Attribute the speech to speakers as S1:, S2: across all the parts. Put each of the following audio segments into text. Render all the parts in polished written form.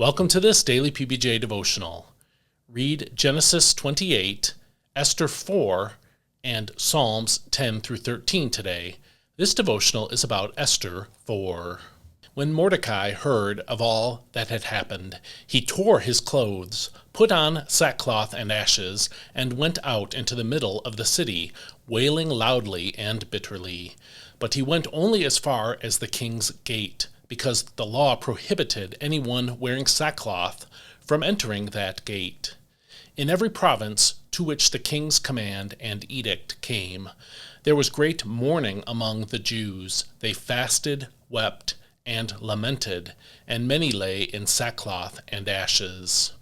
S1: Welcome to this daily PBJ devotional. Read Genesis 28, Esther 4, and Psalms 10 through 13 today. This devotional is about Esther 4. When Mordecai heard of all that had happened, he tore his clothes, put on sackcloth and ashes, and went out into the middle of the city, wailing loudly and bitterly. But he went only as far as the king's gate, because the law prohibited anyone wearing sackcloth from entering that gate. In every province to which the king's command and edict came, there was great mourning among the Jews. They fasted, wept, and lamented, and many lay in sackcloth and ashes.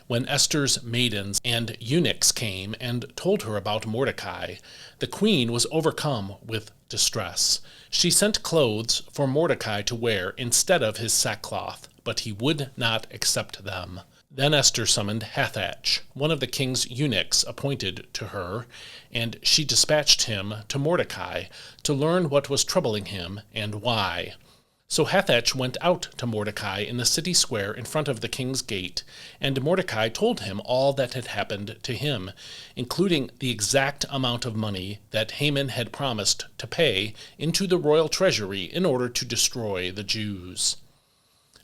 S1: When Esther's maidens and eunuchs came and told her about Mordecai, the queen was overcome with distress. She sent clothes for Mordecai to wear instead of his sackcloth, but he would not accept them. Then Esther summoned Hathach, one of the king's eunuchs appointed to her, and she dispatched him to Mordecai to learn what was troubling him and why. So Hathach went out to Mordecai in the city square in front of the king's gate, and Mordecai told him all that had happened to him, including the exact amount of money that Haman had promised to pay into the royal treasury in order to destroy the Jews.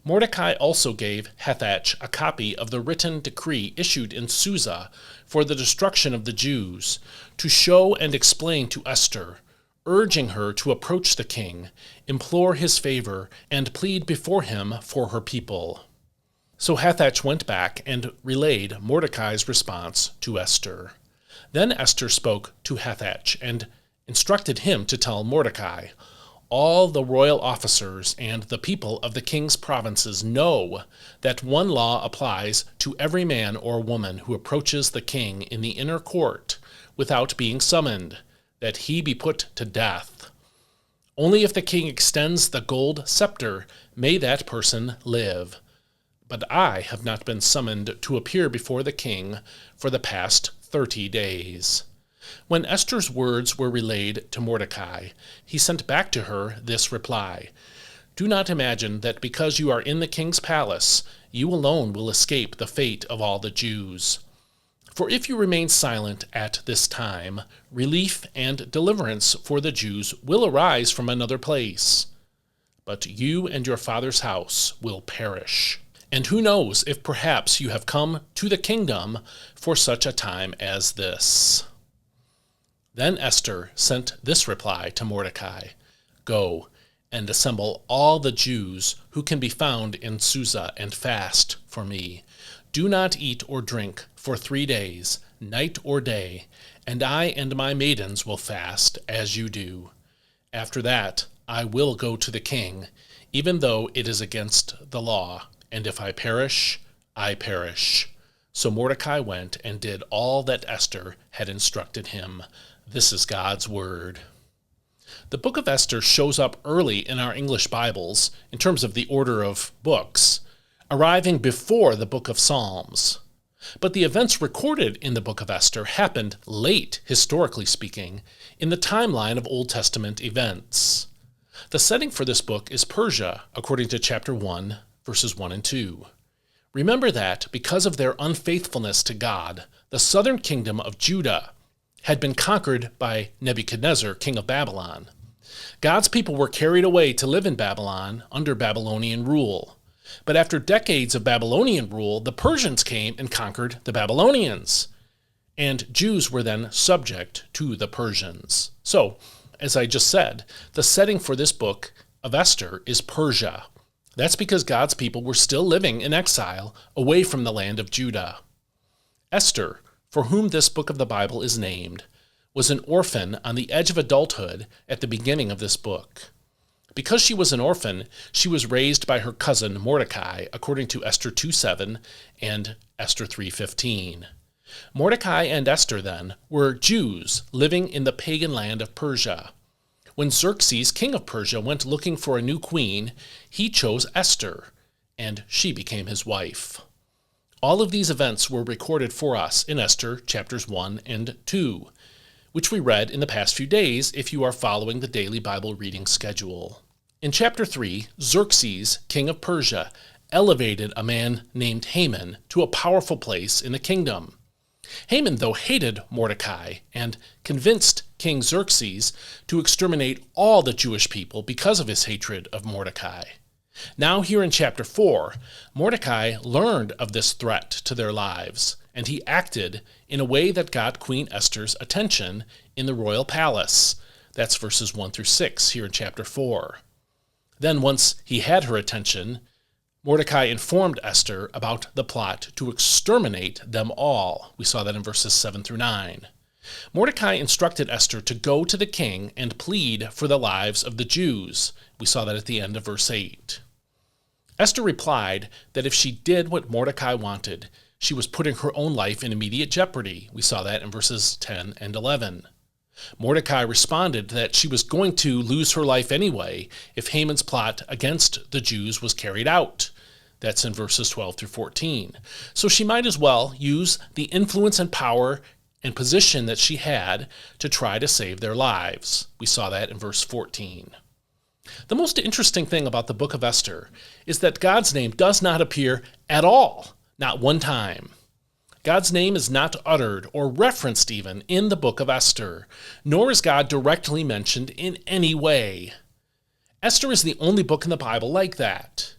S1: Mordecai also gave Hathach a copy of the written decree issued in Susa for the destruction of the Jews, to show and explain to Esther, urging her to approach the king, implore his favor, and plead before him for her people. So Hathach went back and relayed Mordecai's response to Esther. Then Esther spoke to Hathach and instructed him to tell Mordecai, "All the royal officers and the people of the king's provinces know that one law applies to every man or woman who approaches the king in the inner court without being summoned, that he be put to death. Only if the king extends the gold scepter may that person live. But I have not been summoned to appear before the king for the past 30 days. When Esther's words were relayed to Mordecai, he sent back to her this reply: "Do not imagine that because you are in the king's palace, you alone will escape the fate of all the Jews. For if you remain silent at this time, relief and deliverance for the Jews will arise from another place. But you and your father's house will perish. And who knows if perhaps you have come to the kingdom for such a time as this." Then Esther sent this reply to Mordecai: "Go and assemble all the Jews who can be found in Susa and fast for me. Do not eat or drink for 3 days, night or day, and I and my maidens will fast as you do. After that, I will go to the king, even though it is against the law, and if I perish, I perish." So Mordecai went and did all that Esther had instructed him. This is God's word. The book of Esther shows up early in our English Bibles in terms of the order of books, arriving before the book of Psalms. But the events recorded in the book of Esther happened late, historically speaking, in the timeline of Old Testament events. The setting for this book is Persia, according to chapter 1, verses 1 and 2. Remember that, because of their unfaithfulness to God, the southern kingdom of Judah had been conquered by Nebuchadnezzar, king of Babylon. God's people were carried away to live in Babylon under Babylonian rule. But after decades of Babylonian rule, the Persians came and conquered the Babylonians, and Jews were then subject to the Persians. So, as I just said, the setting for this book of Esther is Persia. That's because God's people were still living in exile away from the land of Judah. Esther, for whom this book of the Bible is named, was an orphan on the edge of adulthood at the beginning of this book. Because she was an orphan, she was raised by her cousin Mordecai, according to Esther 2:7 and Esther 3:15. Mordecai and Esther, then, were Jews living in the pagan land of Persia. When Xerxes, king of Persia, went looking for a new queen, he chose Esther, and she became his wife. All of these events were recorded for us in Esther chapters 1 and 2, which we read in the past few days if you are following the daily Bible reading schedule. In chapter 3, Xerxes, king of Persia, elevated a man named Haman to a powerful place in the kingdom. Haman, though, hated Mordecai and convinced King Xerxes to exterminate all the Jewish people because of his hatred of Mordecai. Now here in chapter 4, Mordecai learned of this threat to their lives, and he acted in a way that got Queen Esther's attention in the royal palace. That's verses 1 through 6 here in chapter 4. Then once he had her attention, Mordecai informed Esther about the plot to exterminate them all. We saw that in verses 7 through 9. Mordecai instructed Esther to go to the king and plead for the lives of the Jews. We saw that at the end of verse 8. Esther replied that if she did what Mordecai wanted, she was putting her own life in immediate jeopardy. We saw that in verses 10 and 11. Mordecai responded that she was going to lose her life anyway if Haman's plot against the Jews was carried out. That's in verses 12 through 14. So she might as well use the influence and power and position that she had to try to save their lives. We saw that in verse 14. The most interesting thing about the book of Esther is that God's name does not appear at all, not one time. God's name is not uttered or referenced even in the book of Esther, nor is God directly mentioned in any way. Esther is the only book in the Bible like that.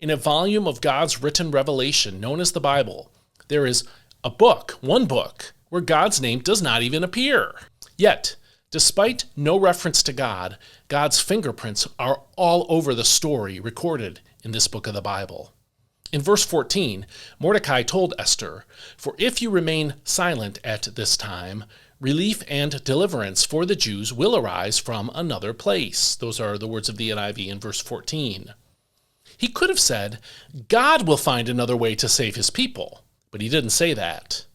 S1: In a volume of God's written revelation known as the Bible, there is a book, one book, where God's name does not even appear. Yet, despite no reference to God, God's fingerprints are all over the story recorded in this book of the Bible. In verse 14, Mordecai told Esther, "For if you remain silent at this time, relief and deliverance for the Jews will arise from another place." Those are the words of the NIV in verse 14. He could have said, God will find another way to save his people, but he didn't say that.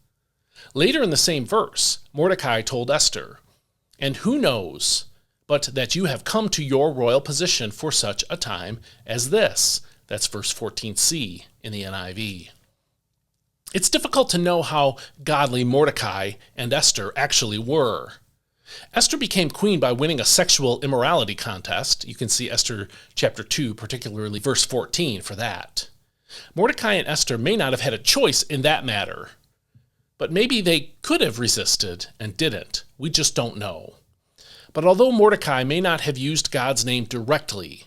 S1: Later in the same verse, Mordecai told Esther, "And who knows but that you have come to your royal position for such a time as this?" That's verse 14c in the NIV. It's difficult to know how godly Mordecai and Esther actually were. Esther became queen by winning a sexual immorality contest. You can see Esther chapter 2, particularly verse 14 for that. Mordecai and Esther may not have had a choice in that matter, but maybe they could have resisted and didn't. We just don't know. But although Mordecai may not have used God's name directly,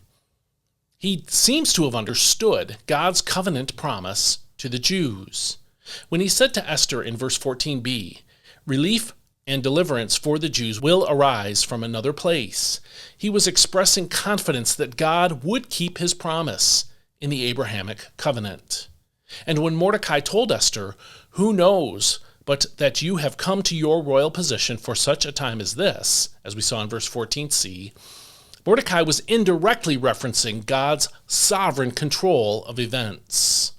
S1: he seems to have understood God's covenant promise to the Jews. When he said to Esther in verse 14b, "Relief and deliverance for the Jews will arise from another place," he was expressing confidence that God would keep his promise in the Abrahamic covenant. And when Mordecai told Esther, "Who knows but that you have come to your royal position for such a time as this," as we saw in verse 14c, Mordecai was indirectly referencing God's sovereign control of events.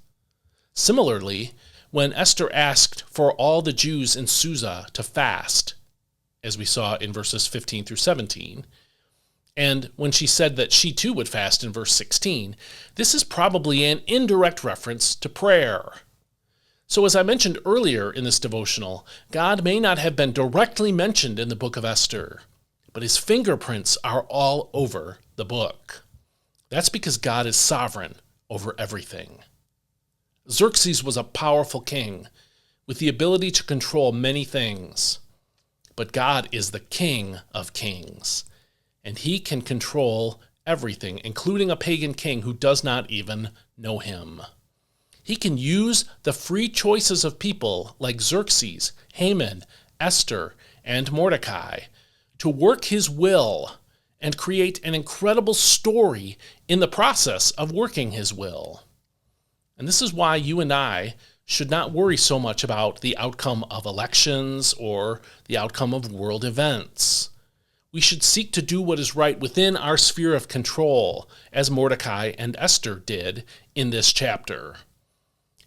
S1: Similarly, when Esther asked for all the Jews in Susa to fast, as we saw in verses 15 through 17, and when she said that she too would fast in verse 16, this is probably an indirect reference to prayer. So as I mentioned earlier in this devotional, God may not have been directly mentioned in the book of Esther, but his fingerprints are all over the book. That's because God is sovereign over everything. Xerxes was a powerful king with the ability to control many things, but God is the King of kings, and he can control everything, including a pagan king who does not even know him. He can use the free choices of people like Xerxes, Haman, Esther, and Mordecai to work his will and create an incredible story in the process of working his will. And this is why you and I should not worry so much about the outcome of elections or the outcome of world events. We should seek to do what is right within our sphere of control, as Mordecai and Esther did in this chapter.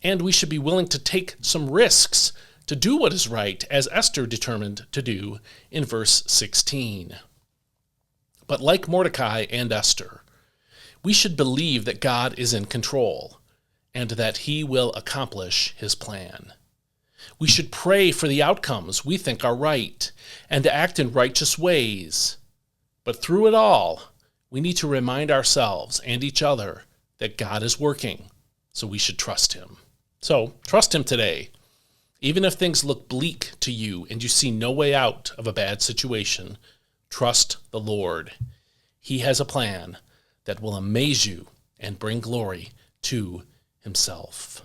S1: And we should be willing to take some risks to do what is right, as Esther determined to do in verse 16. But like Mordecai and Esther, we should believe that God is in control and that he will accomplish his plan. We should pray for the outcomes we think are right and to act in righteous ways. But through it all, we need to remind ourselves and each other that God is working so we should trust him. So trust him today. Even if things look bleak to you and you see no way out of a bad situation, trust the Lord. He has a plan that will amaze you and bring glory to himself.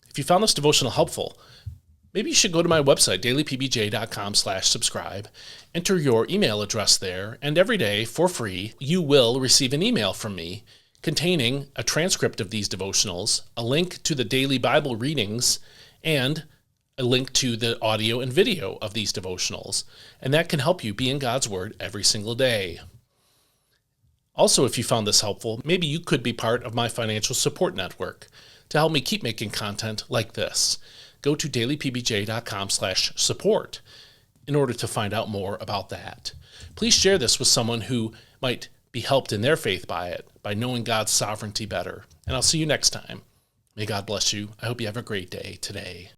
S1: If you found this devotional helpful, maybe you should go to my website, dailypbj.com/subscribe, enter your email address there, and every day for free, you will receive an email from me containing a transcript of these devotionals, a link to the daily Bible readings, and a link to the audio and video of these devotionals. And that can help you be in God's Word every single day. Also, if you found this helpful, maybe you could be part of my financial support network to help me keep making content like this. Go to dailypbj.com/support in order to find out more about that. Please share this with someone who might be helped in their faith by it, by knowing God's sovereignty better. And I'll see you next time. May God bless you. I hope you have a great day today.